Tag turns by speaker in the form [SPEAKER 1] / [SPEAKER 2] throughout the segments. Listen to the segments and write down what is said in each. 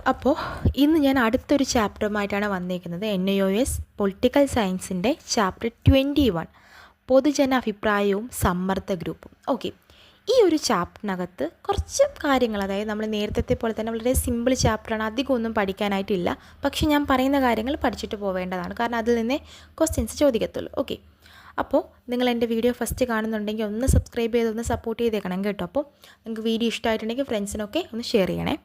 [SPEAKER 1] അപ്പോൾ ഇന്ന് ഞാൻ അടുത്തൊരു ചാപ്റ്ററുമായിട്ടാണ് വന്നിരിക്കുന്നത്. NIOS പൊളിറ്റിക്കൽ സയൻസിൻ്റെ ചാപ്റ്റർ 21 പൊതുജന അഭിപ്രായവും സമ്മർദ്ദ ഗ്രൂപ്പും. ഓക്കെ, ഈ ഒരു ചാപ്റ്ററിനകത്ത് കുറച്ച് കാര്യങ്ങൾ, അതായത് നമ്മൾ നേരത്തെ പോലെ തന്നെ വളരെ സിമ്പിൾ ചാപ്റ്ററാണ്, അധികം ഒന്നും പഠിക്കാനായിട്ടില്ല. പക്ഷേ ഞാൻ പറയുന്ന കാര്യങ്ങൾ പഠിച്ചിട്ട് പോവേണ്ടതാണ്, കാരണം അതിൽ നിന്നേ ക്വസ്റ്റ്യൻസ് ചോദിക്കത്തുള്ളൂ. ഓക്കെ, അപ്പോൾ നിങ്ങൾ എൻ്റെ വീഡിയോ ഫസ്റ്റ് കാണുന്നുണ്ടെങ്കിൽ ഒന്ന് സബ്സ്ക്രൈബ് ചെയ്ത് ഒന്ന് സപ്പോർട്ട് ചെയ്തേക്കണം കേട്ടോ. അപ്പോൾ നിങ്ങൾക്ക് വീഡിയോ ഇഷ്ടമായിട്ടുണ്ടെങ്കിൽ ഫ്രണ്ട്സിനൊക്കെ ഒന്ന് ഷെയർ ചെയ്യണേ.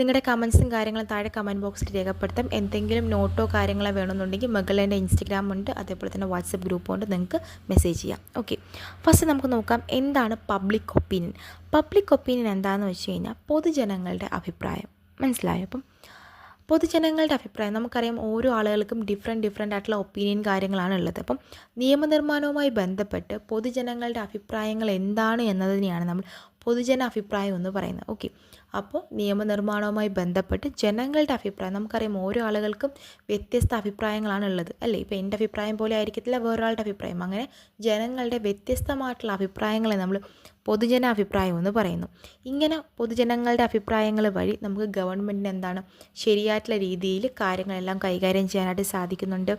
[SPEAKER 1] നിങ്ങളുടെ കമൻസും കാര്യങ്ങളും താഴെ കമൻറ്റ് ബോക്സിൽ രേഖപ്പെടുത്താം. എന്തെങ്കിലും നോട്ടോ കാര്യങ്ങളോ വേണമെന്നുണ്ടെങ്കിൽ മുകളിൽ എൻ്റെ ഇൻസ്റ്റഗ്രാം ഉണ്ട്, അതേപോലെ തന്നെ വാട്സപ്പ് ഗ്രൂപ്പുണ്ട്, നിങ്ങൾക്ക് മെസ്സേജ് ചെയ്യാം. ഓക്കെ, ഫസ്റ്റ് നമുക്ക് നോക്കാം എന്താണ് പബ്ലിക് ഒപ്പീനിയൻ. പബ്ലിക് ഒപ്പീനിയൻ എന്താണെന്ന് വെച്ച് കഴിഞ്ഞാൽ പൊതുജനങ്ങളുടെ അഭിപ്രായം. മനസ്സിലായോ? അപ്പം പൊതുജനങ്ങളുടെ അഭിപ്രായം നമുക്കറിയാം, ഓരോ ആളുകൾക്കും ഡിഫറെൻ്റ് ആയിട്ടുള്ള ഒപ്പീനിയൻ കാര്യങ്ങളാണ് ഉള്ളത്. അപ്പം നിയമനിർമ്മാണവുമായി ബന്ധപ്പെട്ട് പൊതുജനങ്ങളുടെ അഭിപ്രായങ്ങൾ എന്താണ് എന്നതിനെയാണ് നമ്മൾ പൊതുജന അഭിപ്രായം എന്ന് പറയുന്നത്. ഓക്കെ, അപ്പോൾ നിയമനിർമ്മാണവുമായി ബന്ധപ്പെട്ട് ജനങ്ങളുടെ അഭിപ്രായം, നമുക്കറിയാം ഓരോ ആളുകൾക്കും വ്യത്യസ്ത അഭിപ്രായങ്ങളാണ് ഉള്ളത് അല്ലേ. ഇപ്പോൾ എൻ്റെ അഭിപ്രായം പോലെ ആയിരിക്കത്തില്ല വേറൊരാളുടെ അഭിപ്രായം. അങ്ങനെ ജനങ്ങളുടെ വ്യത്യസ്തമായിട്ടുള്ള അഭിപ്രായങ്ങളെ നമ്മൾ പൊതുജന അഭിപ്രായം എന്ന് പറയുന്നു. ഇങ്ങനെ പൊതുജനങ്ങളുടെ അഭിപ്രായങ്ങൾ വഴി നമുക്ക് ഗവൺമെൻറ്റിന് എന്താണ് ശരിയായിട്ടുള്ള രീതിയിൽ കാര്യങ്ങളെല്ലാം കൈകാര്യം ചെയ്യാനായിട്ട് സാധിക്കുന്നുണ്ട്.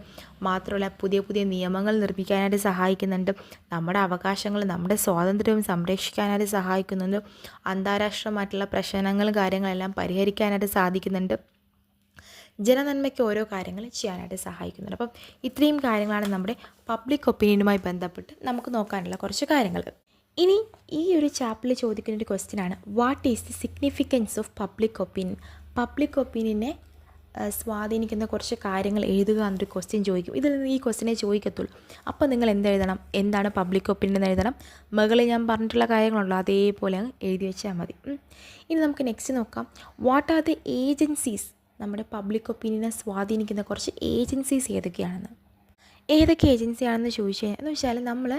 [SPEAKER 1] മാത്രമല്ല പുതിയ നിയമങ്ങൾ നിർമ്മിക്കാനായിട്ട് സഹായിക്കുന്നുണ്ട്. നമ്മുടെ അവകാശങ്ങൾ, നമ്മുടെ സ്വാതന്ത്ര്യവും സംരക്ഷിക്കാനായിട്ട് സഹായിക്കുന്നുണ്ട്. അന്താരാഷ്ട്രമായിട്ടുള്ള പ്രശ്നങ്ങളും കാര്യങ്ങളെല്ലാം പരിഹരിക്കാനായിട്ട് സാധിക്കുന്നുണ്ട്. ജനനന്മയ്ക്ക് ഓരോ കാര്യങ്ങൾ ചെയ്യാനായിട്ട് സഹായിക്കുന്നുണ്ട്. അപ്പം ഇത്രയും കാര്യങ്ങളാണ് നമ്മുടെ പബ്ലിക് ഒപ്പീനിയനുമായി ബന്ധപ്പെട്ട് നമുക്ക് നോക്കാനുള്ള കുറച്ച് കാര്യങ്ങൾ. ഇനി ഈ ഒരു ചാപ്റ്ററിൽ ചോദിക്കുന്ന ഒരു ക്വസ്റ്റ്യനാണ്, what is the significance of public opinion. Public ഒപ്പീനിയനെ സ്വാധീനിക്കുന്ന കുറച്ച് കാര്യങ്ങൾ എഴുതുക എന്നൊരു ക്വസ്റ്റ്യൻ ചോദിക്കും. ഇതിൽ നിന്ന് ഈ ക്വസ്റ്റ്യനെ ചോദിക്കത്തുള്ളൂ. അപ്പോൾ നിങ്ങൾ എന്തെഴുതണം, എന്താണ് പബ്ലിക് ഒപ്പീനിയൻ എന്ന് എഴുതണം. മുകളിൽ ഞാൻ പറഞ്ഞിട്ടുള്ള കാര്യങ്ങളുണ്ടല്ലോ അതേപോലെ അങ്ങ് എഴുതി വെച്ചാൽ മതി. ഇനി നമുക്ക് നെക്സ്റ്റ് നോക്കാം, വാട്ട് ആർ ദി ഏജൻസീസ്. നമ്മുടെ പബ്ലിക് ഒപ്പീനിയനെ സ്വാധീനിക്കുന്ന കുറച്ച് ഏജൻസീസ് ഏതൊക്കെയാണെന്ന്. ഏതൊക്കെ ഏജൻസിയാണെന്ന് ചോദിച്ചാൽ നമ്മൾ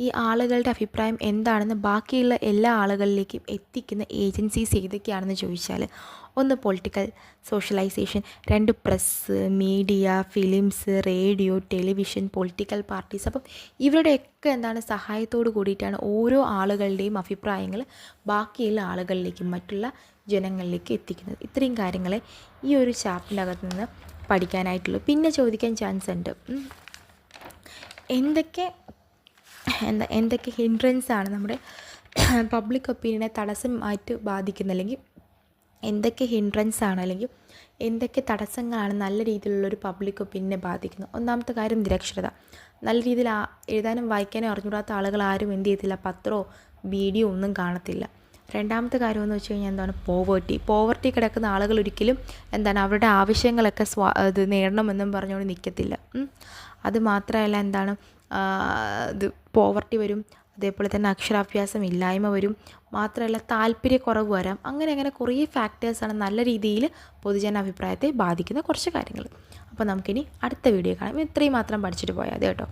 [SPEAKER 1] ഈ ആളുകളുടെ അഭിപ്രായം എന്താണെന്ന് ബാക്കിയുള്ള എല്ലാ ആളുകളിലേക്കും എത്തിക്കുന്ന ഏജൻസീസ് ഏതൊക്കെയാണെന്ന് ചോദിച്ചാൽ, ഒന്ന് political socialization, 2 press, media, films, radio, television, political parties. അപ്പം ഇവരുടെയൊക്കെ എന്താണ് സഹായത്തോട് കൂടിയിട്ടാണ് ഓരോ ആളുകളുടെയും അഭിപ്രായങ്ങൾ ബാക്കിയുള്ള ആളുകളിലേക്കും മറ്റുള്ള ജനങ്ങളിലേക്ക് എത്തിക്കുന്നത്. ഇത്രയും കാര്യങ്ങളെ ഈ ഒരു ചാപ്റ്ററിൻ്റെ അകത്ത് നിന്ന് പഠിക്കാനായിട്ടുള്ളൂ. പിന്നെ ചോദിക്കാൻ ചാൻസ് ഉണ്ട്, എന്തൊക്കെ ഹിൻഡ്രൻസാണ് നമ്മുടെ പബ്ലിക് ഒപ്പീനിയനെ തടസ്സമായിട്ട് ബാധിക്കുന്നത്, അല്ലെങ്കിൽ എന്തൊക്കെ ഹിൻഡ്രൻസാണ് അല്ലെങ്കിൽ എന്തൊക്കെ തടസ്സങ്ങളാണ് നല്ല രീതിയിലുള്ളൊരു പബ്ലിക് ഒപ്പീനിയനെ ബാധിക്കുന്നത്. ഒന്നാമത്തെ കാര്യം നിരക്ഷരത. നല്ല രീതിയിൽ എഴുതാനും വായിക്കാനും അറിഞ്ഞുകൂടാത്ത ആളുകൾ ആരും എന്ത് ചെയ്യത്തില്ല, പത്രമോ വീഡിയോ ഒന്നും കാണത്തില്ല. രണ്ടാമത്തെ കാര്യമെന്ന് വെച്ച് കഴിഞ്ഞാൽ എന്താണ്, പോവർട്ടി കിടക്കുന്ന ആളുകൾ ഒരിക്കലും എന്താണ് അവരുടെ ആവശ്യങ്ങളൊക്കെ ഇത് നേടണമെന്നും പറഞ്ഞുകൊണ്ട് നിൽക്കത്തില്ല. അത് മാത്രമല്ല എന്താണ് ഇത് പോവർട്ടി വരും, അതേപോലെ തന്നെ അക്ഷരാഭ്യാസം ഇല്ലായ്മ വരും, മാത്രമല്ല താല്പര്യക്കുറവ് വരാം. അങ്ങനെ കുറേ ഫാക്ടേഴ്സാണ് നല്ല രീതിയിൽ പൊതുജന അഭിപ്രായത്തെ ബാധിക്കുന്ന കുറച്ച് കാര്യങ്ങൾ. അപ്പോൾ നമുക്കിനി അടുത്ത വീഡിയോ കാണാം. ഇത്രയും മാത്രം പഠിച്ചിട്ട് പോയാൽ മതി കേട്ടോ.